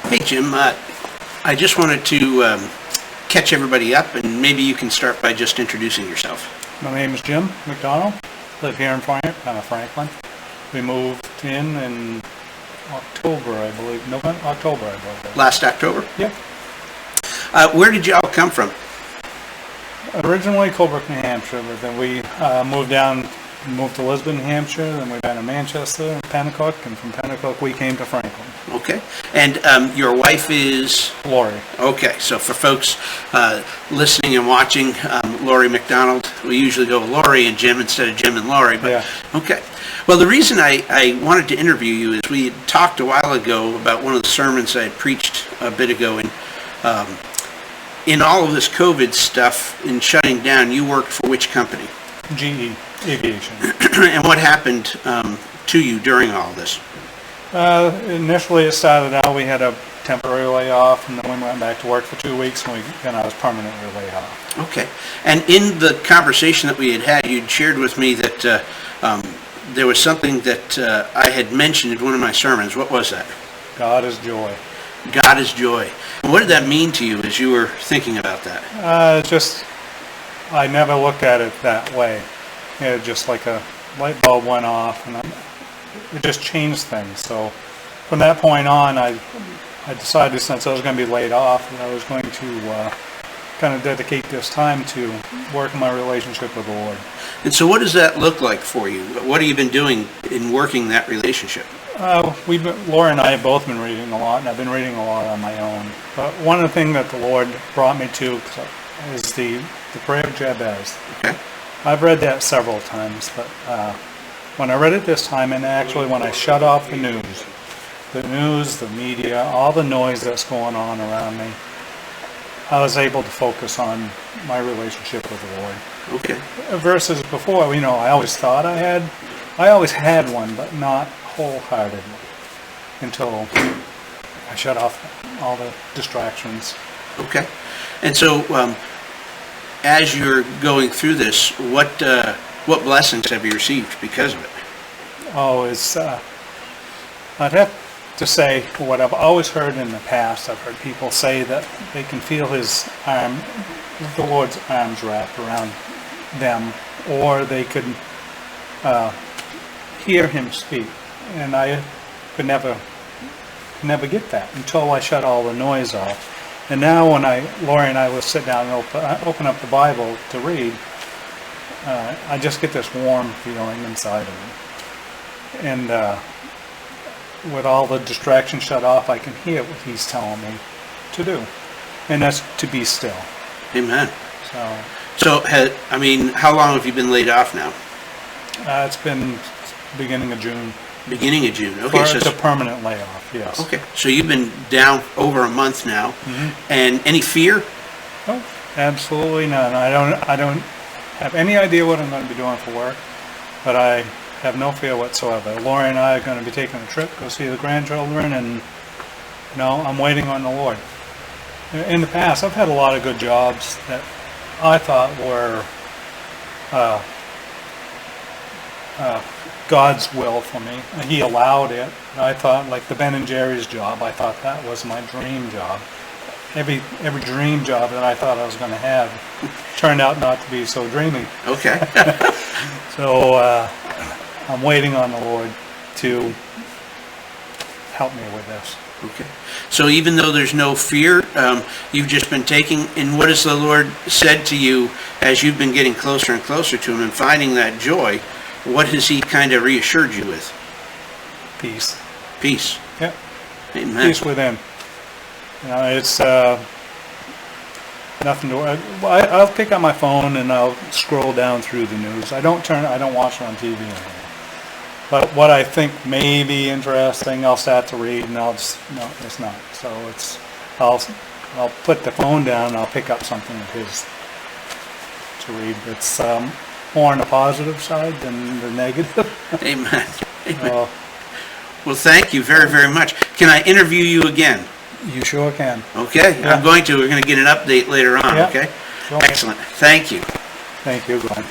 Hey, Jim. I just wanted to catch everybody up, and maybe you can start by just introducing yourself. My name is Jim Macdonald. Live here in Franklin. We moved in October, I believe. October, I believe. Last October? Yep. Where did you all come from? Originally Colebrook, New Hampshire, but then we moved to Lisbon, New Hampshire, then we went to Manchester, Pennacook, and from Pennacook we came to Franklin. Okay. And your wife is? Lori. Okay, so for folks listening and watching, Lori Macdonald, we usually go Lori and Jim instead of Jim and Lori. But, yeah. Okay. Well, the reason I wanted to interview you is we had talked a while ago about one of the sermons I had preached a bit ago, and in all of this COVID stuff, in shutting down, you worked for which company? GE Aviation. And what happened to you during all this? Initially it started out, we had a temporary layoff, and then we went back to work for 2 weeks, and I was permanently laid off. Okay. And in the conversation that we had, you'd shared with me that there was something that I had mentioned in one of my sermons. What was that? God is joy. God is joy. And what did that mean to you as you were thinking about that? I never looked at it that way. It just like a light bulb went off, and it just changed things. So from that point on, I decided, since I was going to be laid off, that I was going to kind of dedicate this time to working my relationship with the Lord. And so what does that look like for you? What have you been doing in working that relationship? Laura and I have both been reading a lot, and I've been reading a lot on my own. But one of the things that the Lord brought me to is the prayer of Jabez. Okay. I've read that several times, but when I read it this time, and actually when I shut off the news, the media, all the noise that's going on around me, I was able to focus on my relationship with the Lord. Okay. Versus before, I always thought I always had one, but not wholeheartedly, until I shut off all the distractions. Okay. And so, as you're going through this, what blessings have you received because of it? Oh, I'd have to say what I've always heard in the past. I've heard people say that they can feel the Lord's arms wrapped around them, or they could hear Him speak. And I could never get that until I shut all the noise off. And now when Lori and I will sit down and open up the Bible to read, I just get this warm feeling inside of me. And with all the distractions shut off, I can hear what He's telling me to do. And that's to be still. Amen. So how long have you been laid off now? It's been beginning of June. Beginning of June. Okay, so it's a permanent layoff. Yes. Okay, so you've been down over a month now, and any fear? Oh, absolutely none. I don't have any idea what I'm going to be doing for work, but I have no fear whatsoever. Lori and I are going to be taking a trip, go see the grandchildren, and I'm waiting on the Lord. In the past, I've had a lot of good jobs that I thought were God's will for me. He allowed it. I thought, like the Ben & Jerry's job, I thought that was my dream job. Every dream job that I thought I was going to have turned out not to be so dreamy. Okay. So I'm waiting on the Lord to help me with this. Okay. So even though there's no fear, you've just been taking, and what has the Lord said to you as you've been getting closer and closer to Him and finding that joy? What has He kind of reassured you with? Peace. Peace. Yep. Amen. Peace within. It's nothing to. I'll pick up my phone and I'll scroll down through the news. I don't watch it on TV anymore. But what I think may be interesting, I'll start to read, and no, it's not. So I'll put the phone down and I'll pick up something of His to read. It's more on the positive side than the negative. Amen. Amen. Well, thank you very, very much. Can I interview you again? You sure can. Okay, yeah. I'm going to. We're going to get an update later on, yeah. Okay? Sure. Excellent. Thank you. Thank you, Glenn.